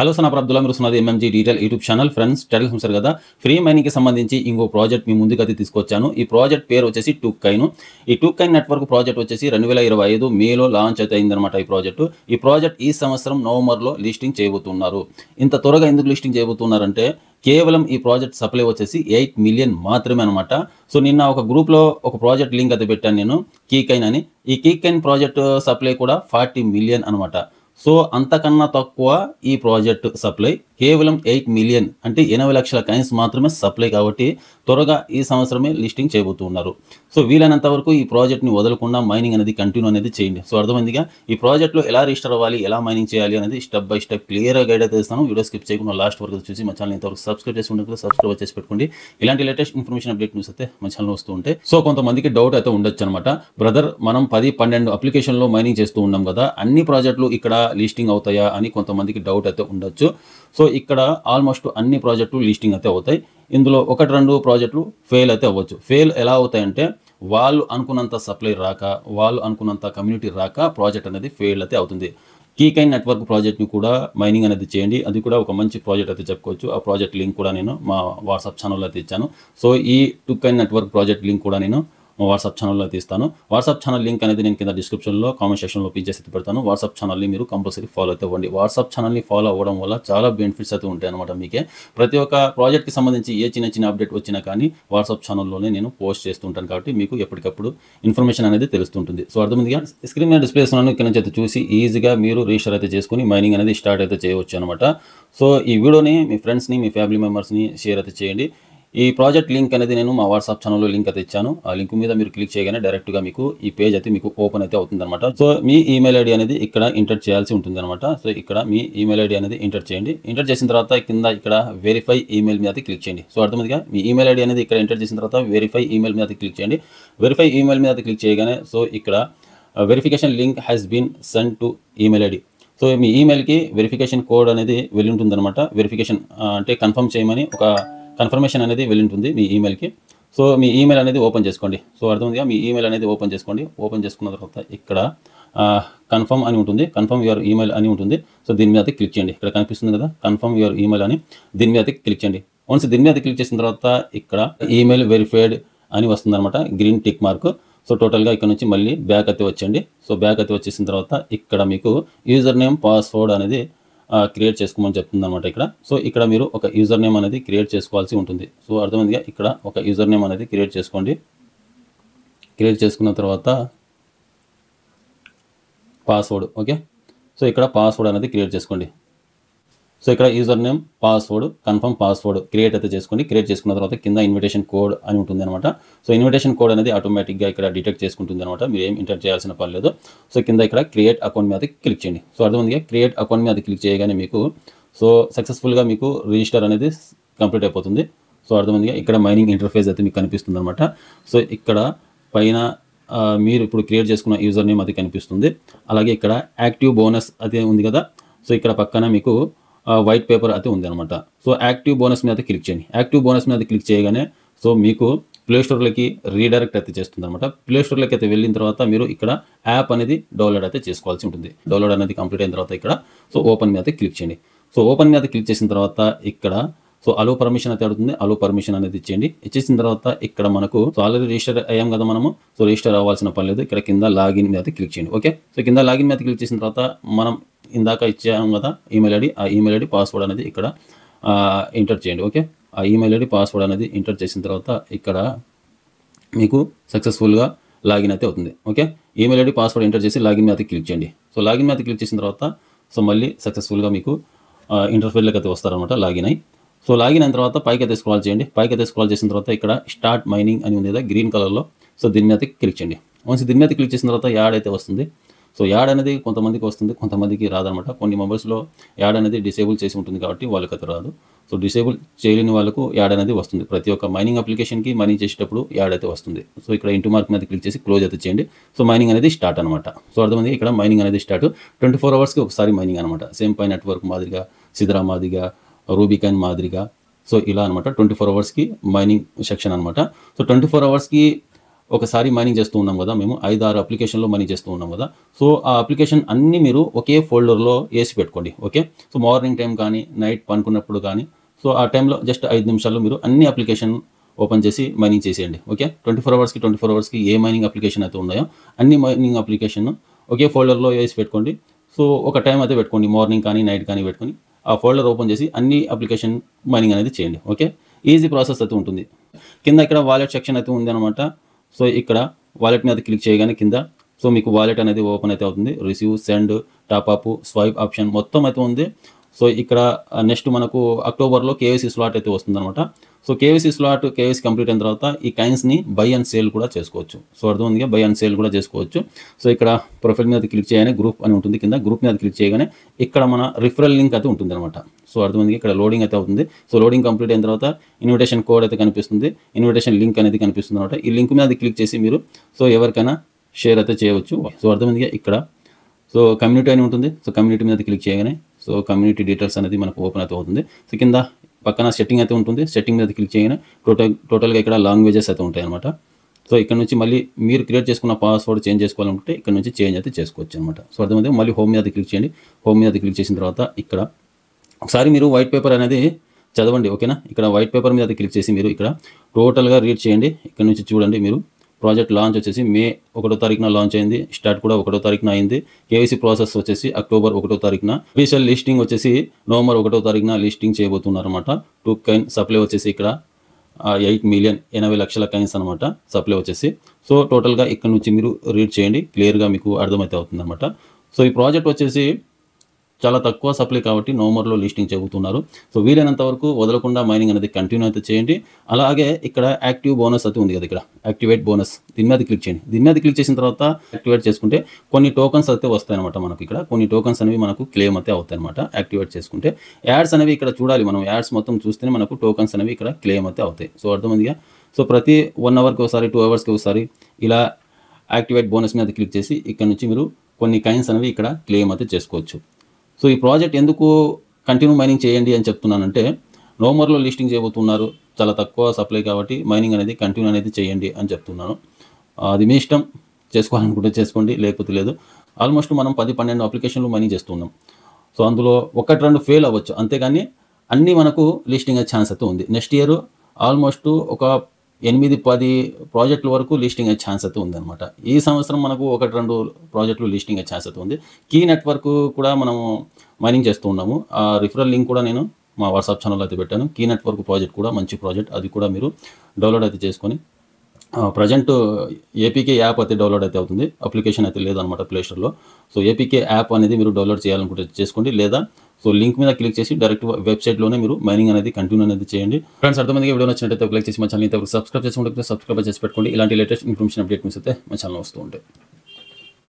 Hello sun Abdullah మీరు చూస్తున్నది MMG detail YouTube channel. Friends, title చూసారు కదా, ఫ్రీ మైనింగ్కి సంబంధించి ఇంకో ప్రాజెక్ట్ మీ ముందుకైతే తీసుకొచ్చాను. ఈ ప్రాజెక్ట్ పేరు వచ్చేసి టూకైన్. ఈ టూకైన్ నెట్వర్క్ ప్రాజెక్ట్ వచ్చేసి 2025 మేలో లాంచ్ అయితే అయిందనమాట. ఈ ప్రాజెక్ట్ ఈ సంవత్సరం నవంబర్లో లిస్టింగ్ చేయబోతున్నారు. ఇంత త్వరగా ఎందుకు లిస్టింగ్ చేయబోతున్నారంటే కేవలం ఈ ప్రాజెక్ట్ సప్లై వచ్చేసి 8 మిలియన్ మాత్రమే అనమాట. సో నిన్న ఒక గ్రూప్లో ఒక ప్రాజెక్ట్ లింక్ అయితే పెట్టాను నేను, కీకైన్ అని. ఈ కీకైన్ ప్రాజెక్ట్ సప్లై కూడా 40 మిలియన్ అనమాట. సో అంతకన్నా తక్కువ ఈ ప్రాజెక్ట్ సప్లై కేవలం 8 మిలియన్ అంటే 80 లక్షల కాయిన్స్ మాత్రమే సప్లై. కాబట్టి త్వరగా ఈ సంవత్సరమే లిస్టింగ్ చేయబోతున్నారు. సో వీలైనంత వరకు ఈ ప్రాజెక్ట్ని వదలకుండా మైనింగ్ అనేది కంటిన్యూ అనేది చేయండి. సో అర్థమైందిగా, ఈ ప్రాజెక్ట్లో ఎలా రిజిస్టర్ అవ్వాలి, ఎలా మైనింగ్ చేయాలి అనేది స్టెప్ బై స్టెప్ క్లియర్గా గైడ్ అయితే ఇస్తాను. వీడియో స్కిప్ చేయకుండా లాస్ట్ వరకు చూసి మా ఛానల్ ఇంతవరకు సబ్స్క్రైబ్ చేసి ఉండదు, సబ్స్క్రైబ్ చేసి పెట్టుకోండి. ఇలాంటి లేటెస్ట్ ఇన్ఫర్మేషన్ అప్డేట్ న్యూస్ అయితే మా ఛానల్ వస్తూ ఉంటాయి. సో కొంతమందికి డౌట్ అయితే ఉండొచ్చు అనమాట, బ్రదర్ మనం 10-12 అప్లికేషన్లో మైనింగ్ చేస్తూ ఉన్నాం కదా, అన్ని ప్రాజెక్టులు ఇక్కడ లిస్టింగ్ అవుతాయా అని కొంతమందికి డౌట్ అయితే ఉండొచ్చు. సో ఇక్కడ ఆల్మోస్ట్ అన్ని ప్రాజెక్టులు లిస్టింగ్ అయితే అవుతాయి. ఇందులో 1-2 ప్రాజెక్టులు ఫెయిల్ అయితే అవ్వచ్చు. ఫెయిల్ ఎలా అవుతాయంటే వాళ్ళు అనుకున్నంత సప్లై రాక, వాళ్ళు అనుకున్నంత కమ్యూనిటీ రాక ప్రాజెక్ట్ అనేది ఫెయిల్ అయితే అవుతుంది. కీకైన్ నెట్వర్క్ ప్రాజెక్ట్ని కూడా మైనింగ్ అనేది చేయండి. అది కూడా ఒక మంచి ప్రాజెక్ట్ అయితే చెప్పుకోవచ్చు. ఆ ప్రాజెక్ట్ లింక్ కూడా నేను మా వాట్సాప్ ఛానల్లో అయితే ఇచ్చాను. సో ఈ టూకైన్ నెట్వర్క్ ప్రాజెక్ట్ లింక్ కూడా నేను వాట్సాప్ ఛానల్లో అయితే ఇస్తాను. వాట్సాప్ ఛానల్ లింక్ అనేది నేను కింద డిస్క్రిప్షన్లో కామెంట్ సెక్షన్లో పిన్ చేసి పెడతాను. వాట్సాప్ ఛానల్ని మీరు కంపల్సరీ ఫాలో అయితే అవ్వండి. వాట్సాప్ ఛానల్ని ఫాలో అవ్వడం వల్ల చాలా బెనిఫిట్స్ అయితే ఉంటాయి అనమాట మీకే. ప్రతి ఒక్క ప్రాజెక్ట్కి సంబంధించి ఏ చిన్న అప్డేట్ వచ్చినా కానీ వాట్సాప్ ఛానల్లోనే నేను పోస్ట్ చేస్తుంటాను. కాబట్టి మీకు ఎప్పటికప్పుడు ఇన్ఫర్మేషన్ అనేది తెలుస్తుంటుంది. సో అర్థమైందిగా, స్క్రీన్ మీద డిస్ప్లే చేస్తున్నాను, ఇక్కడ నుంచి అయితే చూసి ఈజీగా మీరు రిజిస్టర్ అయితే చేసుకుని మైనింగ్ అనేది స్టార్ట్ అయితే చేయవచ్చు అనమాట. సో ఈ వీడియోని మీ ఫ్రెండ్స్ని, మీ ఫ్యామిలీ మెంబర్స్ని షేర్ అయితే చేయండి. ఈ ప్రాజెక్ట్ లింక్ అనేది నేను మా వాట్సాప్ ఛానల్లో లింక్ అయితే ఇచ్చాను. ఆ లింక్ మీద మీరు క్లిక్ చేయగానే డైరెక్ట్గా మీకు ఈ పేజ్ అయితే మీకు ఓపెన్ అయితే అవుతుంది అనమాట. సో మీ ఈమెయిల్ ఐడి అనేది ఇక్కడ ఎంటర్ చేయాల్సి ఉంటుంది అనమాట. సో ఇక్కడ మీ ఈమెయిల్ ఐడి అనేది ఎంటర్ చేయండి. ఎంటర్ చేసిన తర్వాత కింద ఇక్కడ వెరిఫై ఈమెయిల్ మీద క్లిక్ చేయండి. సో అర్థమైందిగా, మీ ఈమెయిల్ ఐడి అనేది ఇక్కడ ఎంటర్ చేసిన తర్వాత వెరిఫై ఈమెయిల్ మీద క్లిక్ చేయండి. వెరిఫై ఈమెయిల్ మీద క్లిక్ చేయగానే సో ఇక్కడ verification link has been send to email ID. So మీ ఈమెయిల్కి వెరిఫికేషన్ కోడ్ అనేది వెళ్ళి ఉంటుంది అనమాట. వెరిఫికేషన్ అంటే కన్ఫర్మ్ చేయమని ఒక కన్ఫర్మేషన్ అనేది వెళ్ళి ఉంటుంది మీ ఈమెయిల్కి. సో మీ ఈమెయిల్ అనేది ఓపెన్ చేసుకోండి. సో అర్థమైందిగా, మీ ఈమెయిల్ అనేది ఓపెన్ చేసుకోండి. ఓపెన్ చేసుకున్న తర్వాత ఇక్కడ కన్ఫర్మ్ అని ఉంటుంది, కన్ఫర్మ్ యువర్ ఈమెయిల్ అని ఉంటుంది. సో దీని మీద క్లిక్ చేయండి. ఇక్కడ కనిపిస్తుంది కదా కన్ఫర్మ్ యువర్ ఈమెయిల్ అని, దీని మీద క్లిక్ చేయండి. వన్స్ దీని మీద క్లిక్ చేసిన తర్వాత ఇక్కడ ఈమెయిల్ వెరిఫైడ్ అని వస్తుంది అనమాట, గ్రీన్ టిక్ మార్క్. సో టోటల్గా ఇక్కడ నుంచి మళ్ళీ బ్యాక్ అయితే వచ్చండి. సో బ్యాక్ అయితే వచ్చేసిన తర్వాత ఇక్కడ మీకు యూజర్ నేమ్ పాస్వర్డ్ అనేది క్రియేట్ చేసుకోమని చెప్తుంది అనమాట ఇక్కడ. సో ఇక్కడ మీరు ఒక యూజర్ నేమ్ అనేది క్రియేట్ చేసుకోవాల్సి ఉంటుంది. సో అర్థమైందిగా, ఇక్కడ ఒక యూజర్ నేమ్ అనేది క్రియేట్ చేసుకోండి. క్రియేట్ చేసుకున్న తర్వాత పాస్వర్డ్, ఓకే. సో ఇక్కడ పాస్వర్డ్ అనేది క్రియేట్ చేసుకోండి. సో ఇక్కడ user name, password, confirm password create అయితే చేసుకోండి. క్రియేట్ చేసుకున్న తర్వాత కింద ఇన్విటేషన్ కోడ్ అని ఉంటుంది అనమాట. సో ఇన్విటేషన్ కోడ్ అనేది ఆటోమేటిక్గా ఇక్కడ డిటెక్ట్ చేసుకుంటుంది అనమాట, మీరు ఏం ఎంటర్ చేయాల్సిన పని లేదు. సో కింద ఇక్కడ క్రియేట్ అకౌంట్ మీద క్లిక్ చేయండి. సో అర్థమైందిగా, క్రియేట్ అకౌంట్ మీద క్లిక్ చేయగానే మీకు సో సక్సెస్ఫుల్గా మీకు రిజిస్టర్ అనేది కంప్లీట్ అయిపోతుంది. సో అర్థమైందిగా, ఇక్కడ మైనింగ్ ఇంటర్ఫేస్ అయితే మీకు కనిపిస్తుంది అనమాట. సో ఇక్కడ పైన మీరు ఇప్పుడు క్రియేట్ చేసుకున్న యూజర్ నేమ్ అది కనిపిస్తుంది. అలాగే ఇక్కడ యాక్టివ్ బోనస్ అదే ఉంది కదా. సో ఇక్కడ పక్కన మీకు వైట్ పేపర్ అయితే ఉంది అనమాట. సో యాక్టివ్ బోనస్ మీద క్లిక్ చేయండి. యాక్టివ్ బోనస్ మీద క్లిక్ చేయగానే సో మీకు ప్లేస్టోర్లోకి రీడైరెక్ట్ అయితే చేస్తుంది అనమాట. ప్లేస్టోర్లోకి అయితే వెళ్ళిన తర్వాత మీరు ఇక్కడ యాప్ అనేది డౌన్లోడ్ అయితే చేసుకోవాల్సి ఉంటుంది. డౌన్లోడ్ అనేది కంప్లీట్ అయిన తర్వాత ఇక్కడ సో ఓపెన్ మీద క్లిక్ చేయండి. సో ఓపెన్ మీద క్లిక్ చేసిన తర్వాత ఇక్కడ సో అలో పర్మిషన్ అయితే అడుగుతుంది. అలో పర్మిషన్ అనేది ఇచ్చేయండి. ఇచ్చేసిన తర్వాత ఇక్కడ మనకు సో ఆల్రెడీ రిజిస్టర్ అయ్యాం కదా మనము. సో రిజిస్టర్ అవ్వాల్సిన పని లేదు. ఇక్కడ కింద లాగిన్ మీద క్లిక్ చేయండి, ఓకే. సో కింద లాగిన్ మీద క్లిక్ చేసిన తర్వాత మనం ఇందాక ఇచ్చాం కదా ఈమెయిల్ ఐడి, ఆ ఈమెయిల్ ఐడి పాస్వర్డ్ అనేది ఇక్కడ ఎంటర్ చేయండి, ఓకే. ఆ ఈమెయిల్ ఐడి పాస్వర్డ్ అనేది ఎంటర్ చేసిన తర్వాత ఇక్కడ మీకు సక్సెస్ఫుల్గా లాగిన్ అయితే అవుతుంది, okay. Email ID password enter చేసి లాగిన్ మీద క్లిక్ చేయండి. సో లాగిన్ మీద క్లిక్ చేసిన తర్వాత సో మళ్ళీ సక్సెస్ఫుల్గా మీకు ఇంటర్ఫేస్లోకి అయితే వస్తారనమాట, లాగిన్ అయ్యి. సో లాగిన్ అయిన తర్వాత పైకి అయితే స్క్రాల్ చేయండి. పైకి అయితే స్క్రాల్ చేసిన తర్వాత ఇక్కడ స్టార్ట్ మైనింగ్ అని ఉంది కదా గ్రీన్ కలర్లో. సో దీని మీద క్లిక్ చేయండి. వన్స్ దీని మీద క్లిక్ చేసిన తర్వాత యాడ్ అయితే వస్తుంది. సో యాడ్ అనేది కొంతమందికి వస్తుంది, కొంతమందికి రాదనమాట. కొన్ని మొబైల్స్లో యాడ్ అనేది డిసేబుల్ చేసి ఉంటుంది కాబట్టి వాళ్ళకి అయితే రాదు. సో డిసేబుల్ చేయలేని వాళ్ళకు యాడ్ అనేది వస్తుంది. ప్రతి ఒక్క మైనింగ్ అప్లికేషన్కి మైనింగ్ చేసేటప్పుడు యాడ్ అయితే వస్తుంది. సో ఇక్కడ ఇంటూ మార్క్ మీద క్లిక్ చేసి క్లోజ్ అయితే చేయండి. సో మైనింగ్ అనేది స్టార్ట్ అనమాట. సో అర్థమైంది, ఇక్కడ మైనింగ్ అనేది స్టార్ట్ 24 అవర్స్కి ఒకసారి మైనింగ్ అనమాట. సేమ్ పై నెట్వర్క్ మాదిరిగా, సిద్రా మాదిరిగా, రూబికాన్ మాదిరిగా సో ఇలా అనమాట. 24 అవర్స్కి మైనింగ్ సెక్షన్ అనమాట. సో 24 అవర్స్కి ఒకసారి మైనింగ్ చేస్తూ ఉన్నాం కదా, మేము 5-6 అప్లికేషన్లో మైనింగ్ చేస్తూ ఉన్నాం కదా. సో ఆ అప్లికేషన్ అన్నీ మీరు ఒకే ఫోల్డర్లో వేసి పెట్టుకోండి. ఓకే, సో మార్నింగ్ టైం కానీ నైట్ పనుకున్నప్పుడు కానీ, సో ఆ టైంలో జస్ట్ 5 నిమిషాల్లో మీరు అన్ని అప్లికేషన్ ఓపెన్ చేసి మైనింగ్ చేసేయండి. ఓకే, 24 అవర్స్కి ఏ మైనింగ్ అప్లికేషన్ అయితే ఉన్నాయో అన్ని మైనింగ్ అప్లికేషన్ ఒకే ఫోల్డర్లో వేసి పెట్టుకోండి. సో ఒక టైం అయితే పెట్టుకోండి, మార్నింగ్ కానీ నైట్ కానీ పెట్టుకొని ఆ ఫోల్డర్ ఓపెన్ చేసి అన్ని అప్లికేషన్ మైనింగ్ అనేది చేయండి. ఓకే, ఈజీ ప్రాసెస్ అయితే ఉంటుంది. కింద ఇక్కడ వాలెట్ సెక్షన్ అయితే ఉంది అనమాట. సో ఇక్కడ వాలెట్ మీద క్లిక్ చేయగానే కింద సో మీకు వాలెట్ అనేది ఓపెన్ అయితే అవుతుంది. Receive, send, top-up, swipe option మొత్తం అయితే ఉంది. సో ఇక్కడ నెక్స్ట్ మనకు అక్టోబర్లో కేవైసీ స్లాట్ అయితే వస్తుందన్నమాట. సో కేవైసీ కంప్లీట్ అయిన తర్వాత ఈ కాయిన్స్ని బై అండ్ సేల్ కూడా చేసుకోవచ్చు. సో అర్థమైందిగా, బై అండ్ సేల్ కూడా చేసుకోవచ్చు. సో ఇక్కడ ప్రొఫైల్ మీద క్లిక్ చేయగానే గ్రూప్ అని ఉంటుంది, కింద గ్రూప్ మీద క్లిక్ చేయగానే ఇక్కడ మన రిఫరల్ లింక్ అయితే ఉంటుంది అనమాట. సో అర్థమైంది, ఇక్కడ లోడింగ్ అయితే అవుతుంది. సో లోడింగ్ కంప్లీట్ అయిన తర్వాత ఇన్విటేషన్ కోడ్ అయితే కనిపిస్తుంది, ఇన్విటేషన్ లింక్ అనేది కనిపిస్తుంది అనమాట. ఈ లింక్ మీద క్లిక్ చేసి మీరు సో ఎవరికైనా షేర్ అయితే చేయవచ్చు. సో అర్థమైందిగా, ఇక్కడ సో కమ్యూనిటీ అని ఉంటుంది. సో కమ్యూనిటీ మీద క్లిక్ చేయగానే సో కమ్యూనిటీ డీటెయిల్స్ అనేది మనకు ఓపెన్ అయితే అవుతుంది. సో కింద పక్కన సెట్టింగ్ అయితే ఉంటుంది, సెట్టింగ్ మీద క్లిక్ చేయగానే టోటల్గా ఇక్కడ లాంగ్వేజెస్ అయితే ఉంటాయి అనమాట. సో ఇక్కడ నుంచి మళ్ళీ మీరు క్రియేట్ చేసుకున్న పాస్వర్డ్ చేంజ్ చేసుకోవాలంటే ఇక్కడ నుంచి చేంజ్ అయితే చేసుకోవచ్చు అనమాట. సో అర్థమైతే మళ్ళీ హోమ్ మీద క్లిక్ చేయండి. హోమ్ మీద క్లిక్ చేసిన తర్వాత ఇక్కడ ఒకసారి మీరు వైట్ పేపర్ అనేది చదవండి. ఓకేనా, ఇక్కడ వైట్ పేపర్ మీద క్లిక్ చేసి మీరు ఇక్కడ టోటల్గా రీడ్ చేయండి. ఇక్కడ నుంచి చూడండి, మీరు ప్రాజెక్ట్ లాంచ్ వచ్చేసి మే 1వ తారీఖున లాంచ్ అయింది, స్టార్ట్ కూడా 1వ తారీఖున అయింది. కేవైసీ ప్రాసెస్ వచ్చేసి అక్టోబర్ 1వ తారీఖున, అఫీషియల్ లిస్టింగ్ వచ్చేసి నవంబర్ 1వ తారీఖున లిస్టింగ్ చేయబోతున్నారు అనమాట. టోకెన్ సప్లై వచ్చేసి ఇక్కడ 8,80,00,000 కాయిన్స్ అనమాట సప్లై వచ్చేసి. సో టోటల్గా ఇక్కడ నుంచి మీరు రీడ్ చేయండి, క్లియర్గా మీకు అర్థమైతే అవుతుంది అనమాట. సో ఈ ప్రాజెక్ట్ వచ్చేసి చాలా తక్కువ సప్లై కాబట్టి నవంబర్లో లిస్టింగ్ చెబుతున్నారు. సో వీలైనంత వరకు వదలకుండా మైనింగ్ అనేది కంటిన్యూ అయితే చేయండి. అలాగే ఇక్కడ యాక్టివ్ బోనస్ అయితే ఉంది కదా, ఇక్కడ యాక్టివేట్ బోనస్, దీని మీద క్లిక్ చేయండి. దీని మీద క్లిక్ చేసిన తర్వాత యాక్టివేట్ చేసుకుంటే కొన్ని టోకన్స్ అయితే వస్తాయన్నమాట. మనకు ఇక్కడ కొన్ని టోకన్స్ అనేవి మనకు క్లెయిమ్ అయితే అవుతాయి అనమాట యాక్టివేట్ చేసుకుంటే. యాడ్స్ అనేవి ఇక్కడ చూడాలి, మనం యాడ్స్ మొత్తం చూస్తేనే మనకు టోకన్స్ అనేవి ఇక్కడ క్లెయిమ్ అయితే అవుతాయి. సో అర్థమైందిగా, సో ప్రతి 1 అవర్కి ఒకసారి 2 అవర్స్కి ఒకసారి ఇలా యాక్టివేట్ బోనస్ మీద క్లిక్ చేసి ఇక్కడ నుంచి మీరు కొన్ని కాయిన్స్ అనేవి ఇక్కడ క్లెయిమ్ అయితే చేసుకోవచ్చు. సో ఈ ప్రాజెక్ట్ ఎందుకు కంటిన్యూ మైనింగ్ చేయండి అని చెప్తున్నానంటే, నవంబర్లో లిస్టింగ్ చేయబోతున్నారు, చాలా తక్కువ సప్లై కాబట్టి మైనింగ్ అనేది కంటిన్యూ అనేది చేయండి అని చెప్తున్నాను. అది మీ ఇష్టం, చేసుకోవాలనుకుంటే చేసుకోండి, లేకపోతే లేదు. ఆల్మోస్ట్ మనం 10-12 అప్లికేషన్లు మైనింగ్ చేస్తున్నాం. సో అందులో 1-2 ఫెయిల్ అవ్వచ్చు, అంతేగాని అన్నీ మనకు లిస్టింగ్ అయ్యే ఛాన్స్ అయితే ఉంది. నెక్స్ట్ ఇయర్ ఆల్మోస్ట్ ఒక 8-10 ప్రాజెక్టుల వరకు లిస్టింగ్ అయ్యే ఛాన్స్ అయితే ఉందన్నమాట. ఈ సంవత్సరం మనకు 1-2 ప్రాజెక్టులు లిస్టింగ్ అయ్యే ఛాన్స్ అయితే ఉంది. కీ నెట్వర్క్ కూడా మనము మైనింగ్ చేస్తూ ఉన్నాము. ఆ రిఫరల్ లింక్ కూడా నేను మా వాట్సాప్ ఛానల్లో అయితే పెట్టాను. కీ నెట్వర్క్ ప్రాజెక్ట్ కూడా మంచి ప్రాజెక్ట్, అది కూడా మీరు డౌన్లోడ్ అయితే చేసుకొని ప్రజెంట్ ఏపీకే యాప్ అయితే డౌన్లోడ్ అయితే అవుతుంది, అప్లికేషన్ అయితే లేదనమాట ప్లే స్టోర్లో. సో ఏపీకే యాప్ అనేది మీరు డౌన్లోడ్ చేయాలనుకుంటే చేసుకోండి, లేదా సో లింక్ మీద క్లిక్ చేసి డైరెక్ట్ వెబ్సైట్లోనే మీరు మైనింగ్ అనేది కంటిన్యూ అనేది చేయండి. ఫ్రెండ్స్, అర్థమైంది, వీడియో నచ్చినట్టయితే లైక్ చేసి మా ఛానల్ సబ్స్క్రైబ్ చేసుకుంటే సబ్స్క్రైబ్ చేసి పెట్టుకోండి. ఇలాంటి లేటెస్ట్ ఇన్ఫర్మేషన్ అప్డేట్ మిస్ అయితే మా ఛానల్ వస్తూ ఉంటాయి.